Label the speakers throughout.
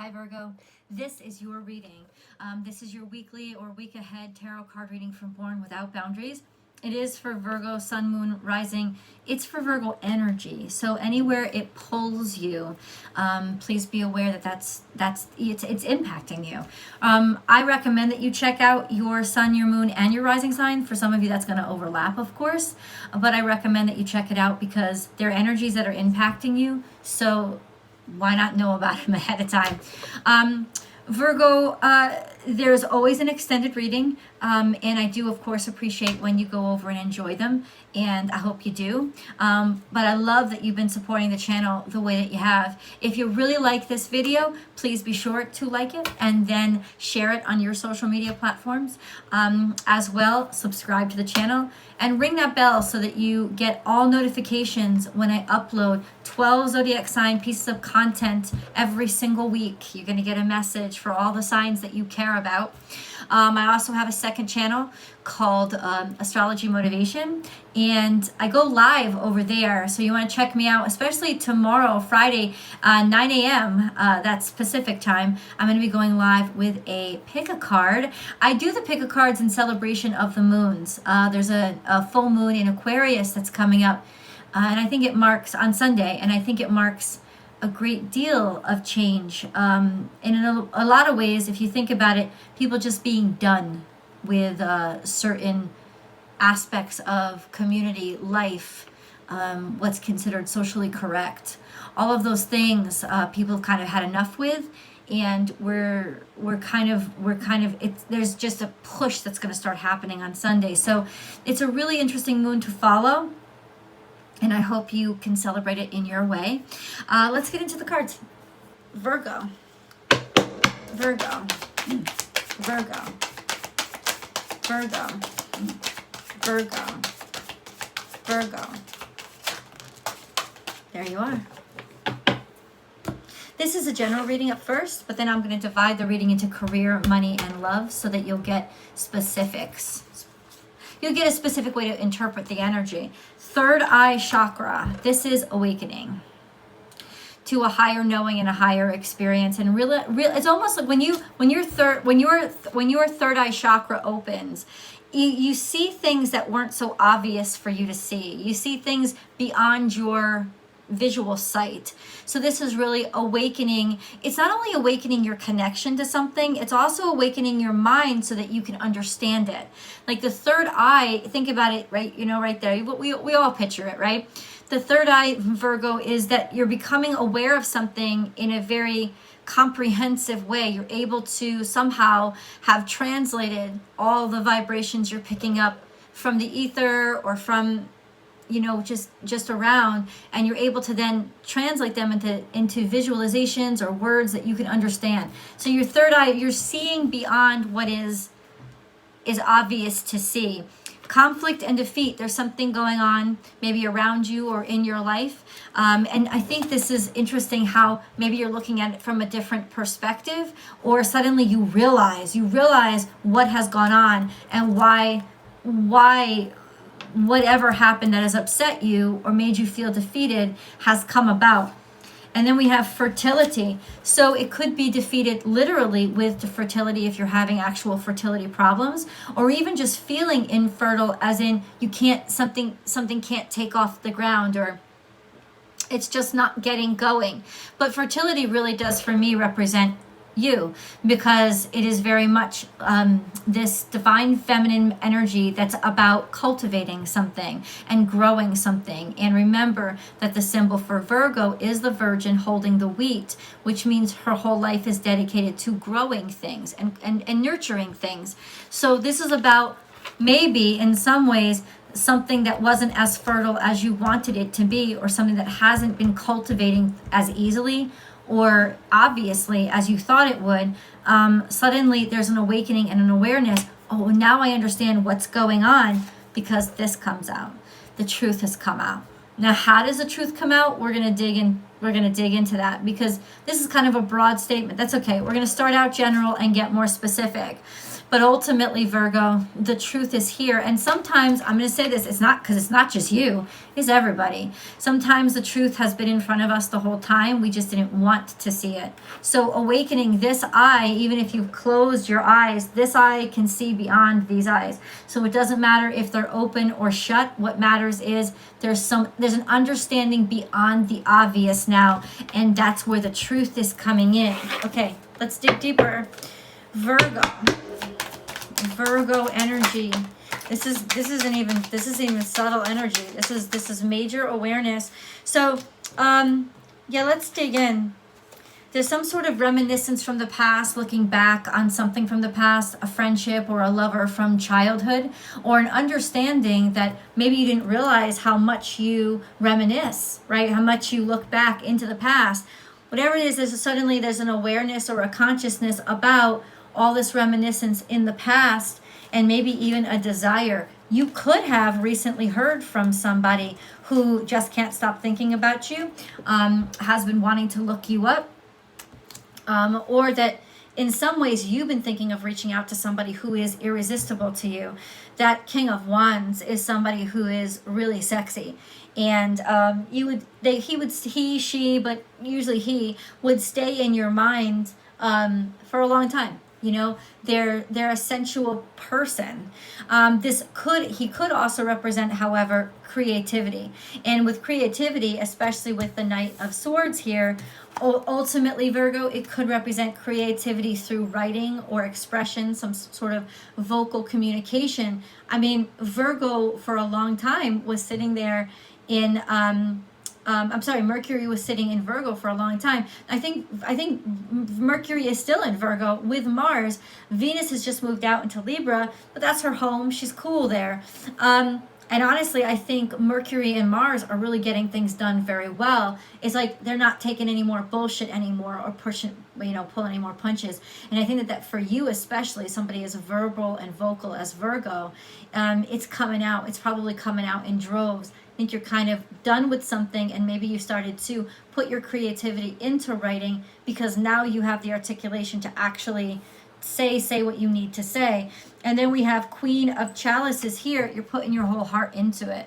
Speaker 1: Hi Virgo, this is your reading. This is your weekly or week ahead tarot card reading from Born Without Boundaries. It is for Virgo, Sun, Moon, Rising. It's for Virgo energy. So anywhere it pulls you, please be aware that it's impacting you. I recommend that you check out your Sun, your Moon, and your Rising sign. For some of you, that's going to overlap, of course. But I recommend that you check it out because they're energies that are impacting you. So why not know about them ahead of time? Virgo, there's always an extended reading, and I do, of course, appreciate when you go over and enjoy them, and I hope you do. But I love that you've been supporting the channel the way that you have. If you really like this video, please be sure to like it and then share it on your social media platforms. As well, subscribe to the channel and ring that bell so that you get all notifications when I upload 12 zodiac sign pieces of content every single week. You're going to get a message for all the signs that you care about. I also have a second channel called Astrology Motivation, and I go live over there. So you want to check me out, especially tomorrow, Friday, 9 a.m. That's Pacific time. I'm going to be going live with a pick a card. I do the pick a cards in celebration of the moons. There's a full moon in Aquarius that's coming up, and I think it marks on Sunday, and I think it marks a great deal of change. And in a lot of ways, if you think about it, people just being done with certain aspects of community life, what's considered socially correct, all of those things people kind of had enough with, and we're kind of there's just a push that's going to start happening on Sunday. So it's a really interesting moon to follow, and I hope you can celebrate it in your way. Let's get into the cards. Virgo, Virgo, Virgo, Virgo, Virgo, Virgo. There you are. This is a general reading at first, but then I'm going to divide the reading into career, money, and love so that you'll get specifics. You'll get a specific way to interpret the energy. Third eye chakra. This is awakening to a higher knowing and a higher experience. And real it's almost like when your third eye chakra opens, you see things that weren't so obvious for you to see. You see things beyond your visual sight. So this is really awakening. It's not only awakening your connection to something, it's also awakening your mind so that you can understand it. Like the third eye, think about it, right? Right there. We all picture it, right? The third eye, Virgo, is that you're becoming aware of something in a very comprehensive way. You're able to somehow have translated all the vibrations you're picking up from the ether or from just around, and you're able to then translate them into visualizations or words that you can understand. So your third eye, you're seeing beyond what is obvious to see. Conflict and defeat, there's something going on maybe around you or in your life. And I think this is interesting how maybe you're looking at it from a different perspective, or suddenly you realize what has gone on and why whatever happened that has upset you or made you feel defeated has come about. And then we have fertility. So it could be defeated literally with the fertility if you're having actual fertility problems, or even just feeling infertile, as in you can't, something can't take off the ground, or it's just not getting going. But fertility really does for me represent you, because it is very much this divine feminine energy that's about cultivating something and growing something. And remember that the symbol for Virgo is the Virgin holding the wheat, which means her whole life is dedicated to growing things and nurturing things. So this is about maybe in some ways something that wasn't as fertile as you wanted it to be, or something that hasn't been cultivating as easily or obviously as you thought it would. Suddenly there's an awakening and an awareness. Oh, now I understand what's going on, because this comes out. The truth has come out. Now, how does the truth come out? We're going to dig into that, because this is kind of a broad statement. That's okay. We're going to start out general and get more specific. But ultimately, Virgo, the truth is here. And sometimes, I'm going to say this, it's not because it's not just you, it's everybody. Sometimes the truth has been in front of us the whole time. We just didn't want to see it. So awakening this eye, even if you've closed your eyes, this eye can see beyond these eyes. So it doesn't matter if they're open or shut. What matters is there's an understanding beyond the obvious now. And that's where the truth is coming in. Okay, let's dig deeper. Virgo energy. This isn't even subtle energy. This is major awareness. So yeah, let's dig in. There's some sort of reminiscence from the past, looking back on something from the past, a friendship or a lover from childhood, or an understanding that maybe you didn't realize how much you reminisce, right? How much you look back into the past. Whatever it is, there's an awareness or a consciousness about all this reminiscence in the past, and maybe even a desire. You could have recently heard from somebody who just can't stop thinking about you, has been wanting to look you up, or that in some ways you've been thinking of reaching out to somebody who is irresistible to you. That King of Wands is somebody who is really sexy. And she, but usually he would stay in your mind for a long time. You know, they're a sensual person. He could also represent, however, creativity. And with creativity, especially with the Knight of Swords here, ultimately, Virgo, it could represent creativity through writing or expression, some sort of vocal communication. I mean, Virgo for a long time was sitting there in Mercury was sitting in Virgo for a long time. I think Mercury is still in Virgo with Mars. Venus has just moved out into Libra, but that's her home. She's cool there. And honestly, I think Mercury and Mars are really getting things done very well. It's like they're not taking any more bullshit anymore or pulling any more punches. And I think that for you especially, somebody as verbal and vocal as Virgo, it's coming out. It's probably coming out in droves. I think you're kind of done with something, and maybe you started to put your creativity into writing because now you have the articulation to actually say what you need to say. And then we have Queen of Chalices here. You're putting your whole heart into it.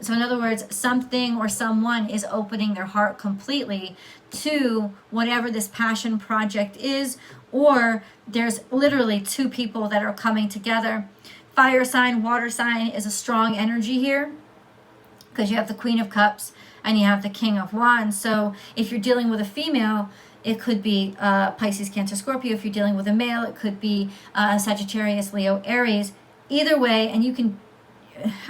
Speaker 1: So in other words, something or someone is opening their heart completely to whatever this passion project is, or there's literally two people that are coming together. Fire sign, water sign is a strong energy here, because you have the Queen of Cups and you have the King of Wands. So if you're dealing with a female, it could be Pisces, Cancer, Scorpio. If you're dealing with a male, it could be Sagittarius, Leo, Aries. Either way, and you can,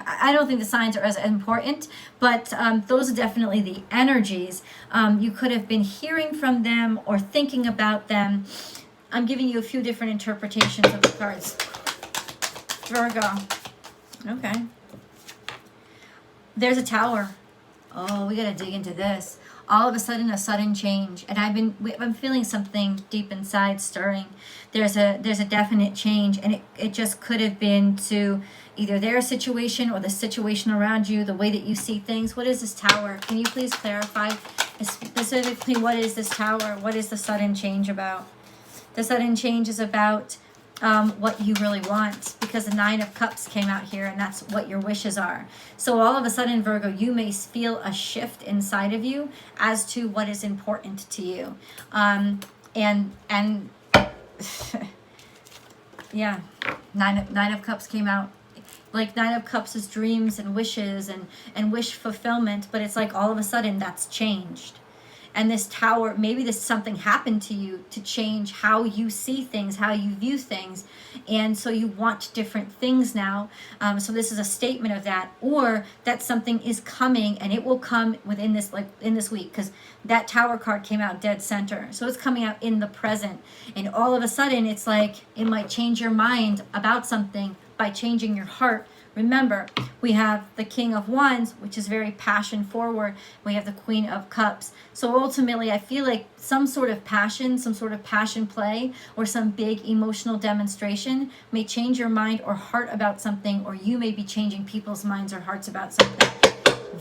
Speaker 1: I don't think the signs are as important, but those are definitely the energies. You could have been hearing from them or thinking about them. I'm giving you a few different interpretations of the cards. Virgo. Okay. There's a Tower. Oh, we gotta dig into this. All of a sudden change, and I'm feeling something deep inside stirring. There's a definite change, and it just could have been to either their situation or the situation around you, the way that you see things. What is this Tower? Can you please clarify specifically what is this Tower? What is the sudden change about? The sudden change is about what you really want, because the Nine of Cups came out here, and that's what your wishes are. So all of a sudden, Virgo, you may feel a shift inside of you as to what is important to you. And yeah, Nine of Cups came out. Like Nine of Cups is dreams and wishes and wish fulfillment, but it's like all of a sudden that's changed. And this Tower, maybe something happened to you to change how you see things, how you view things. And so you want different things now. So this is a statement of that, or that something is coming, and it will come within this week, because that Tower card came out dead center. So it's coming out in the present. And all of a sudden, it's like it might change your mind about something by changing your heart. Remember, we have the King of Wands, which is very passion forward. We have the Queen of Cups. So ultimately, I feel like some sort of passion play, or some big emotional demonstration may change your mind or heart about something, or you may be changing people's minds or hearts about something.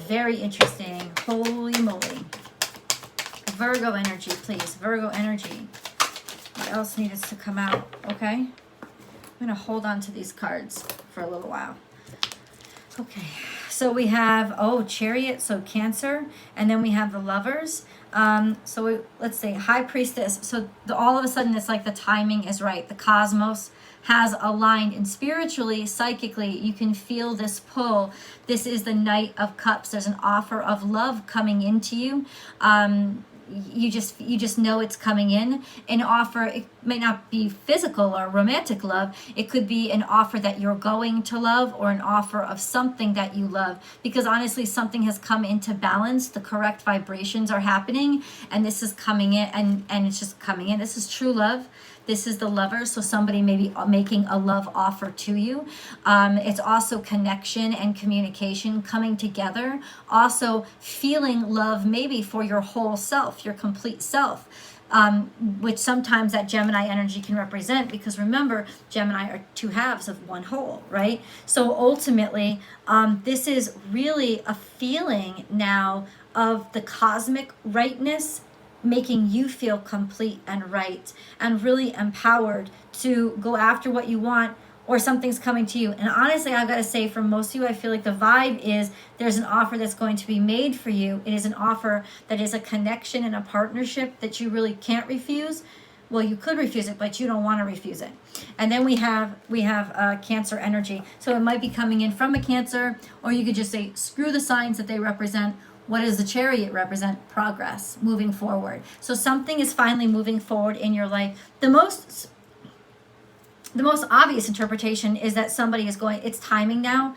Speaker 1: Very interesting. Holy moly. Virgo energy, please. Virgo energy. What else needs to come out? Okay. I'm going to hold on to these cards for a little while. Okay, so we have, Chariot, so Cancer, and then we have the Lovers. Let's say High Priestess. So all of a sudden, it's like the timing is right. The cosmos has aligned, and spiritually, psychically, you can feel this pull. This is the Knight of Cups. There's an offer of love coming into you. You just know it's coming in. An offer, it may not be physical or romantic love. It could be an offer that you're going to love, or an offer of something that you love, because honestly something has come into balance. The correct vibrations are happening, and this is coming in, and it's just coming in. This is true love. This is the Lover, so somebody may be making a love offer to you. It's also connection and communication coming together. Also feeling love maybe for your whole self, your complete self, which sometimes that Gemini energy can represent, because remember, Gemini are two halves of one whole, right? So ultimately, this is really a feeling now of the cosmic rightness, making you feel complete and right and really empowered to go after what you want, or something's coming to you. And honestly, I've got to say, for most of you, I feel like the vibe is there's an offer that's going to be made for you. It is an offer that is a connection and a partnership that you really can't refuse. Well, you could refuse it, but you don't want to refuse it. And then we have Cancer energy. So it might be coming in from a Cancer, or you could just say, screw the signs that they represent. What does the Chariot represent? Progress, moving forward. So something is finally moving forward in your life. The most obvious interpretation is that somebody is going, it's timing now.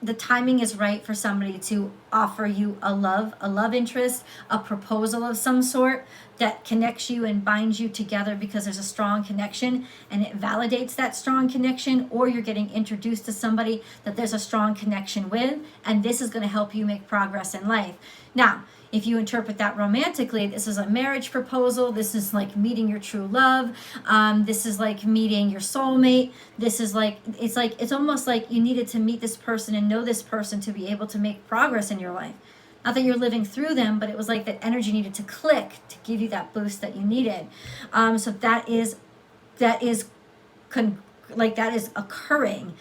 Speaker 1: The timing is right for somebody to offer you a love interest, a proposal of some sort that connects you and binds you together, because there's a strong connection and it validates that strong connection, or you're getting introduced to somebody that there's a strong connection with, and this is going to help you make progress in life. Now, if you interpret that romantically, this is a marriage proposal. This is like meeting your true love. This is like meeting your soulmate. This is it's almost like you needed to meet this person and know this person to be able to make progress in your life. Not that you're living through them, but it was like that energy needed to click to give you that boost that you needed. So that is occurring.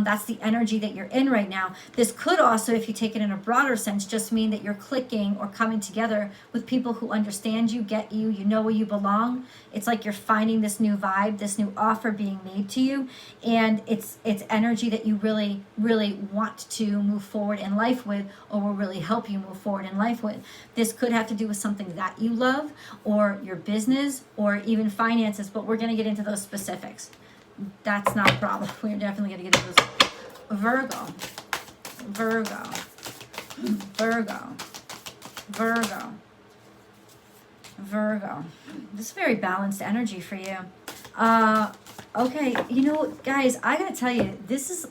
Speaker 1: That's the energy that you're in right now. This could also, if you take it in a broader sense, just mean that you're clicking or coming together with people who understand you, get you, you know where you belong. It's like you're finding this new vibe, this new offer being made to you, and it's energy that you really, really want to move forward in life with, or will really help you move forward in life with. This could have to do with something that you love, or your business, or even finances, but we're going to get into those specifics. That's not a problem. We're definitely going to get into this. Virgo. This is very balanced energy for you. Okay, guys, I got to tell you, this is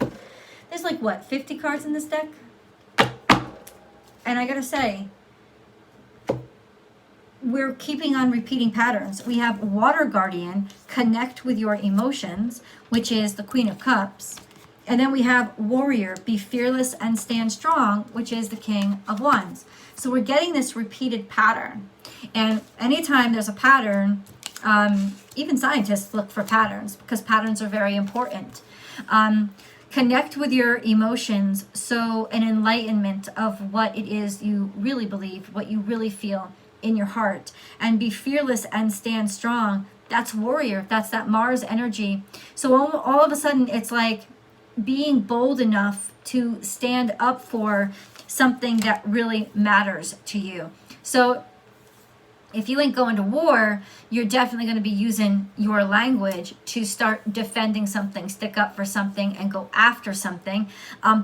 Speaker 1: there's like what, 50 cards in this deck? And I got to say, we're keeping on repeating patterns. We have Water Guardian, connect with your emotions, which is the Queen of Cups. And then we have Warrior, be fearless and stand strong, which is the King of Wands. So we're getting this repeated pattern. And anytime there's a pattern, even scientists look for patterns, because patterns are very important. Connect with your emotions, so an enlightenment of what it is you really believe, what you really feel in your heart, and be fearless and stand strong. That's Warrior. That's that Mars energy. So all of a sudden, it's like being bold enough to stand up for something that really matters to you. So if you ain't going to war, you're definitely going to be using your language to start defending something, stick up for something, and go after something.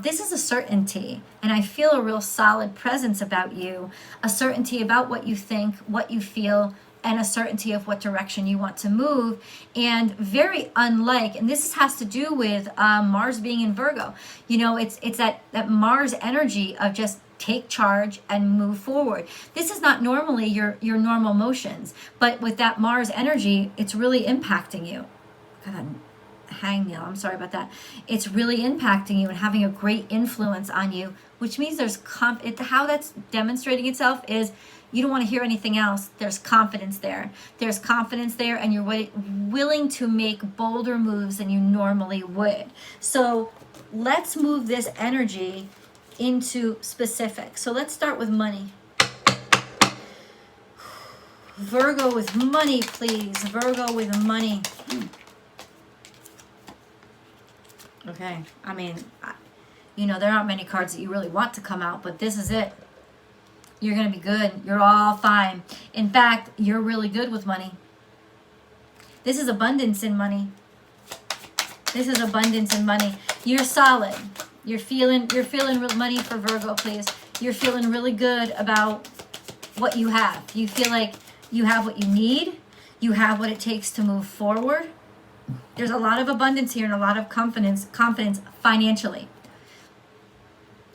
Speaker 1: This is a certainty, and I feel a real solid presence about you, a certainty about what you think, what you feel, and a certainty of what direction you want to move. And very unlike, and this has to do with Mars being in Virgo. It's that Mars energy of just take charge and move forward. This is not normally your normal motions, but with that Mars energy, it's really impacting you. God, hangnail, I'm sorry about that. It's really impacting you and having a great influence on you, which means there's how that's demonstrating itself is You don't want to hear anything else. There's confidence there. There's confidence there, and you're willing to make bolder moves than you normally would. So let's move this energy into specifics. So let's start with money. Virgo with money, please. Virgo with money. Okay, I mean, you know, there aren't many cards that you really want to come out, but this is it. You're going to be good. You're all fine. In fact, you're really good with money. This is abundance in money. This is abundance in money. You're solid. You're feeling money for Virgo, please. You're feeling really good about what you have. You feel like you have what you need. You have what it takes to move forward. There's a lot of abundance here and a lot of confidence financially.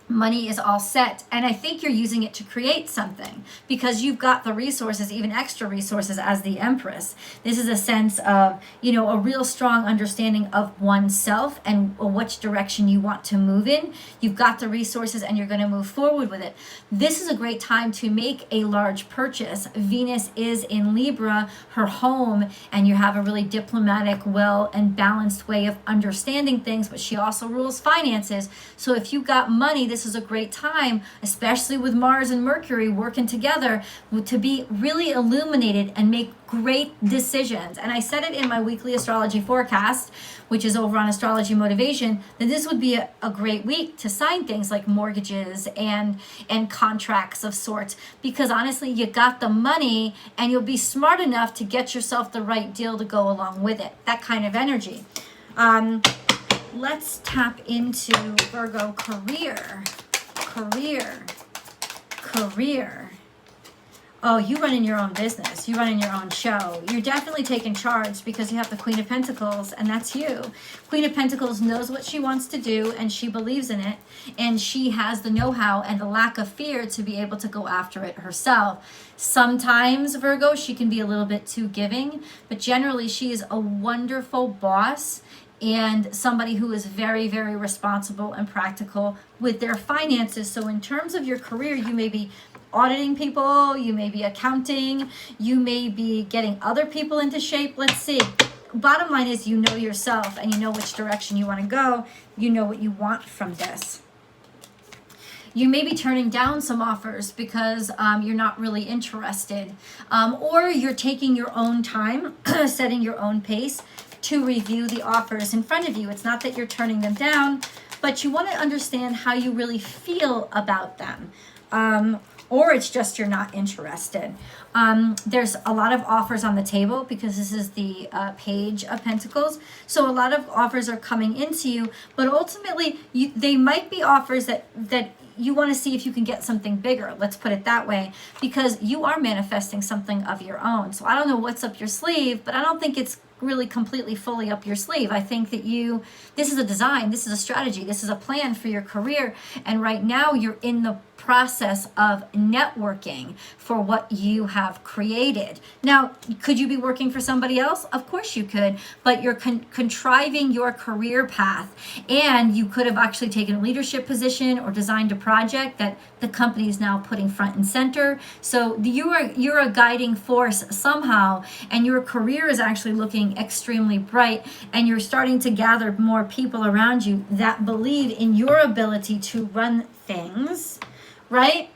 Speaker 1: Money is all set, and I think you're using it to create something because you've got the resources, even extra resources, as the Empress. This is a sense of, you know, a real strong understanding of oneself and which direction you want to move in. You've got the resources and you're going to move forward with it. This is a great time to make a large purchase. Venus is in Libra, her home, and you have a really diplomatic, well and balanced way of understanding things, but she also rules finances. So if you've got money, this is a great time, especially with Mars and Mercury working together, to be really illuminated and make great decisions. And I said it in my weekly astrology forecast, which is over on Astrology Motivation, that this would be a great week to sign things like mortgages and contracts of sorts, because honestly, you got the money and you'll be smart enough to get yourself the right deal to go along with it. That kind of energy. Let's tap into Virgo career. Oh, you running your own business. You running your own show. You're definitely taking charge because you have the Queen of Pentacles, and that's you. Queen of Pentacles knows what she wants to do, and she believes in it, and she has the know-how and the lack of fear to be able to go after it herself. Sometimes, Virgo, she can be a little bit too giving, but generally she is a wonderful boss and somebody who is very, very responsible and practical with their finances. So in terms of your career, you may be auditing people, you may be accounting, you may be getting other people into shape. Let's see. Bottom line is you know yourself and you know which direction you want to go. You know what you want from this. You may be turning down some offers because you're not really interested, or you're taking your own time, setting your own pace to review the offers in front of you. It's not that you're turning them down, but you want to understand how you really feel about them. Or it's just you're not interested. There's a lot of offers on the table because this is the Page of Pentacles. So a lot of offers are coming into you, but ultimately they might be offers that you want to see if you can get something bigger. Let's put it that way, because you are manifesting something of your own. So I don't know what's up your sleeve, but I don't think it's really completely fully up your sleeve. I think that this is a design, this is a strategy, this is a plan for your career, and right now you're in the process of networking for what you have created. Now, could you be working for somebody else? Of course you could, but you're contriving your career path, and you could have actually taken a leadership position or designed a project that the company is now putting front and center. So you're a guiding force somehow, and your career is actually looking extremely bright, and you're starting to gather more people around you that believe in your ability to run things, right?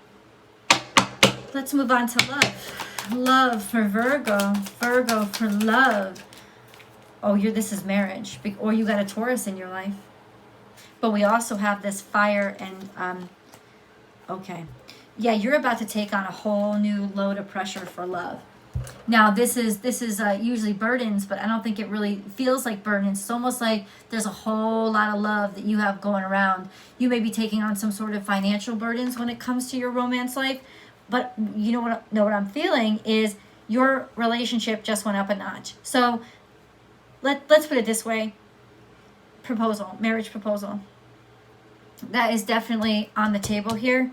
Speaker 1: Let's move on to love. Love for Virgo. Virgo for love. Oh, this is marriage, or you got a Taurus in your life. But we also have this fire and okay. Yeah, you're about to take on a whole new load of pressure for love. Now, this is usually burdens, but I don't think it really feels like burdens. It's almost like there's a whole lot of love that you have going around. You may be taking on some sort of financial burdens when it comes to your romance life, but you know what I'm feeling is your relationship just went up a notch. So let's put it this way. Marriage proposal. That is definitely on the table here.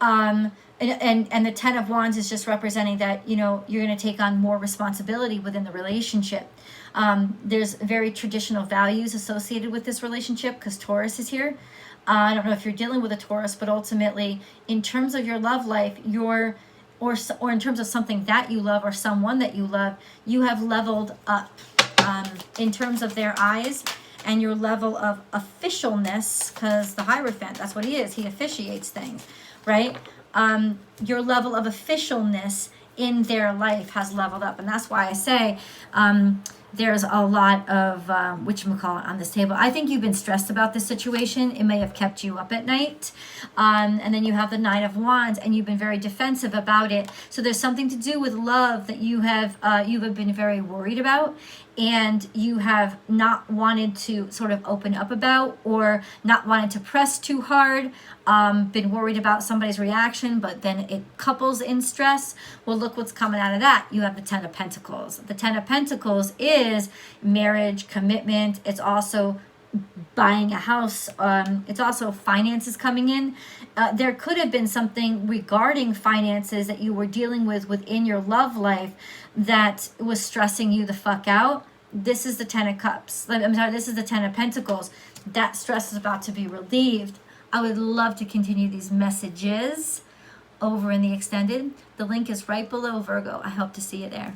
Speaker 1: And the Ten of Wands is just representing that, you're going to take on more responsibility within the relationship. There's very traditional values associated with this relationship because Taurus is here. I don't know if you're dealing with a Taurus, but ultimately, in terms of your love life, you're or in terms of something that you love or someone that you love, you have leveled up in terms of their eyes and your level of officialness, because the Hierophant, that's what he is. He officiates things, right? Your level of officialness in their life has leveled up. And that's why I say there's a lot of, whatchamacallit, on this table. I think you've been stressed about this situation. It may have kept you up at night. And then you have the Nine of Wands, and you've been very defensive about it. So there's something to do with love that you have been very worried about, and you have not wanted to sort of open up about, or not wanted to press too hard, been worried about somebody's reaction, but then it couples in stress. Well, look what's coming out of that. You have the Ten of Pentacles. The Ten of Pentacles is marriage, commitment. It's also buying a house. It's also finances coming in. There could have been something regarding finances that you were dealing with within your love life that was stressing you the fuck out. This is the Ten of Cups. This is the Ten of Pentacles. That stress is about to be relieved. I would love to continue these messages over in the extended. The link is right below, Virgo. I hope to see you there.